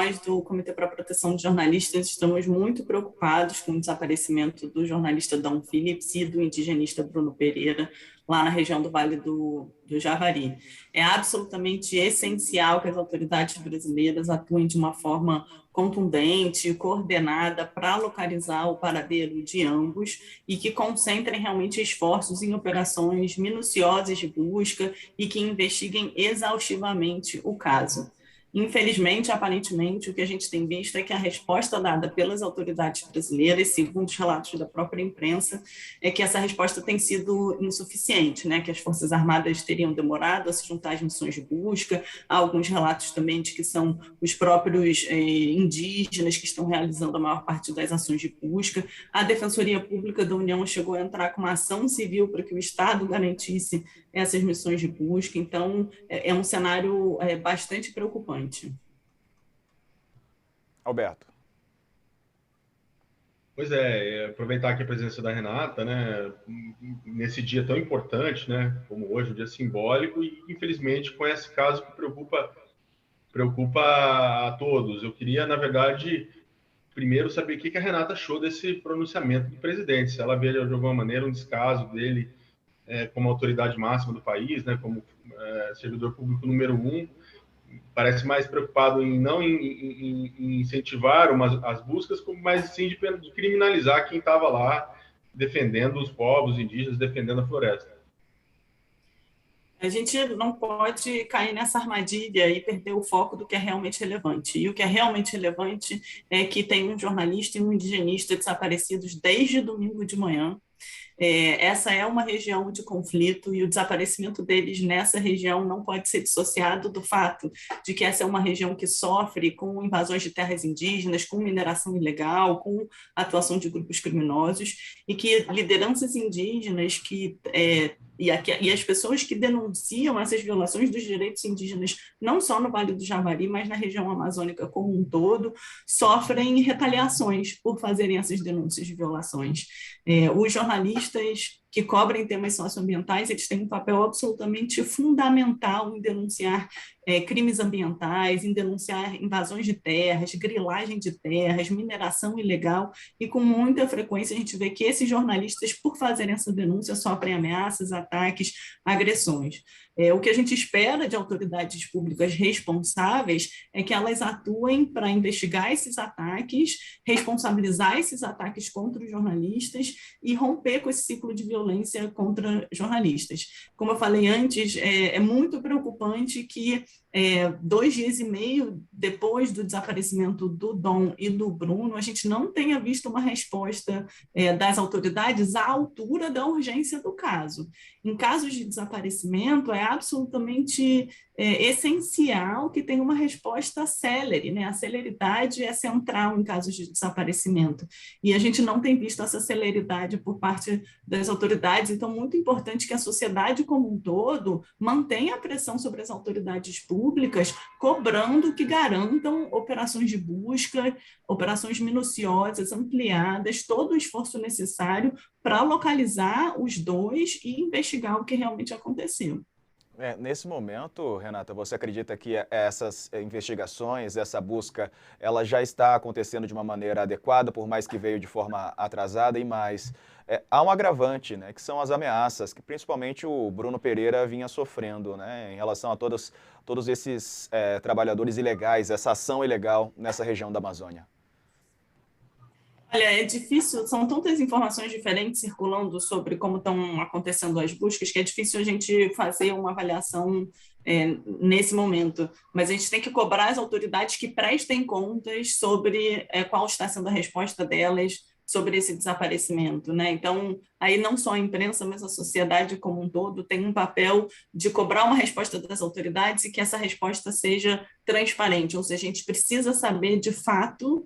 Nós, do Comitê para a Proteção de Jornalistas, estamos muito preocupados com o desaparecimento do jornalista Dom Phillips e do indigenista Bruno Pereira, lá na região do Vale do Javari. É absolutamente essencial que as autoridades brasileiras atuem de uma forma contundente, coordenada, para localizar o paradeiro de ambos e que concentrem realmente esforços em operações minuciosas de busca e que investiguem exaustivamente o caso. Infelizmente, aparentemente, o que a gente tem visto é que a resposta dada pelas autoridades brasileiras, segundo os relatos da própria imprensa, é que essa resposta tem sido insuficiente, né? Que as Forças Armadas teriam demorado a se juntar às missões de busca. Há alguns relatos também de que são os próprios indígenas que estão realizando a maior parte das ações de busca. A Defensoria Pública da União chegou a entrar com uma ação civil para que o Estado garantisse essas missões de busca. Então, é um cenário bastante preocupante. Alberto. Pois aproveitar aqui a presença da Renata, né, nesse dia tão importante, né, como hoje, um dia simbólico, e infelizmente com esse caso que preocupa a todos. Eu queria, na verdade, primeiro saber o que a Renata achou desse pronunciamento do presidente, se ela vê de alguma maneira um descaso dele como autoridade máxima do país, né, como servidor público número 1, parece mais preocupado em não em incentivar as buscas, mas sim de criminalizar quem estava lá defendendo os povos indígenas, defendendo a floresta. A gente não pode cair nessa armadilha e perder o foco do que é realmente relevante. E o que é realmente relevante é que tem um jornalista e um indigenista desaparecidos desde domingo de manhã. Essa é uma região de conflito e o desaparecimento deles nessa região não pode ser dissociado do fato de que essa é uma região que sofre com invasões de terras indígenas, com mineração ilegal, com atuação de grupos criminosos e que lideranças indígenas e as pessoas que denunciam essas violações dos direitos indígenas, não só no Vale do Javari, mas na região amazônica como um todo, sofrem retaliações por fazerem essas denúncias de violações. Os jornalistas que cobrem temas socioambientais, eles têm um papel absolutamente fundamental em denunciar crimes ambientais, em denunciar invasões de terras, grilagem de terras, mineração ilegal, e com muita frequência a gente vê que esses jornalistas, por fazerem essa denúncia, sofrem ameaças, ataques, agressões. O que a gente espera de autoridades públicas responsáveis é que elas atuem para investigar esses ataques, responsabilizar esses ataques contra os jornalistas e romper com esse ciclo de violência contra jornalistas. Como eu falei antes, é muito preocupante que 2 dias e meio depois do desaparecimento do Dom e do Bruno, a gente não tenha visto uma resposta das autoridades à altura da urgência do caso. Em casos de desaparecimento, é absolutamente essencial que tenha uma resposta célere, né? A celeridade é central em casos de desaparecimento, e a gente não tem visto essa celeridade por parte das autoridades, então muito importante que a sociedade como um todo mantenha a pressão sobre as autoridades públicas, cobrando que garantam operações de busca, operações minuciosas, ampliadas, todo o esforço necessário para localizar os dois e investigar o que realmente aconteceu. Nesse momento, Renata, você acredita que essas investigações, essa busca, ela já está acontecendo de uma maneira adequada, por mais que veio de forma atrasada, e mais, há um agravante, né, que são as ameaças, que principalmente o Bruno Pereira vinha sofrendo, né, em relação a todos esses trabalhadores ilegais, essa ação ilegal nessa região da Amazônia? Olha, é difícil, são tantas informações diferentes circulando sobre como estão acontecendo as buscas, que é difícil a gente fazer uma avaliação nesse momento. Mas a gente tem que cobrar as autoridades que prestem contas sobre qual está sendo a resposta delas sobre esse desaparecimento, né? Então, aí não só a imprensa, mas a sociedade como um todo tem um papel de cobrar uma resposta das autoridades e que essa resposta seja transparente, ou seja, a gente precisa saber de fato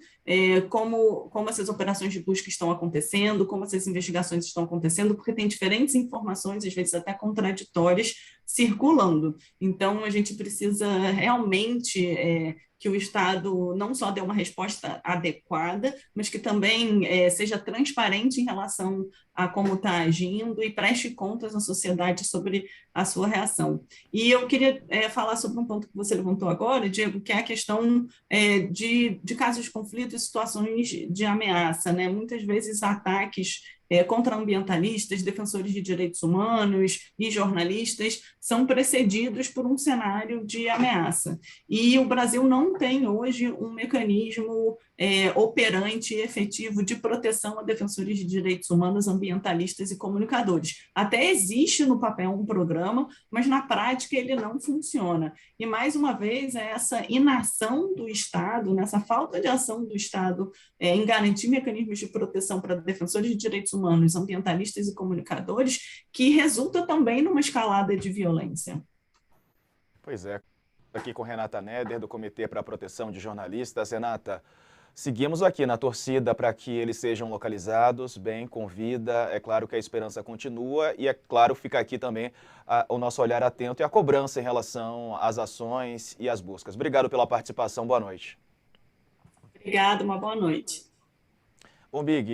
como essas operações de busca estão acontecendo, como essas investigações estão acontecendo, porque tem diferentes informações, às vezes até contraditórias, circulando. Então, a gente precisa realmente que o Estado não só dê uma resposta adequada, mas que também seja transparente em relação a como está agindo e preste contas à sociedade sobre a sua reação. E eu queria falar sobre um ponto que você levantou agora, Diego, que é a questão de casos de conflito e situações de ameaça, né? Muitas vezes ataques contra ambientalistas, defensores de direitos humanos e jornalistas são precedidos por um cenário de ameaça. E o Brasil não tem hoje um mecanismo operante e efetivo de proteção a defensores de direitos humanos, ambientalistas e comunicadores. Até existe no papel um programa, mas na prática ele não funciona. E, mais uma vez, essa inação do Estado, nessa falta de ação do Estado em garantir mecanismos de proteção para defensores de direitos humanos, ambientalistas e comunicadores, que resulta também numa escalada de violência. Pois é, aqui com Renata Neder, do Comitê para a Proteção de Jornalistas. Renata, seguimos aqui na torcida para que eles sejam localizados, bem, com vida. É claro que a esperança continua e, é claro, fica aqui também o nosso olhar atento e a cobrança em relação às ações e às buscas. Obrigado pela participação, boa noite. Obrigada, uma boa noite. Bom, Big,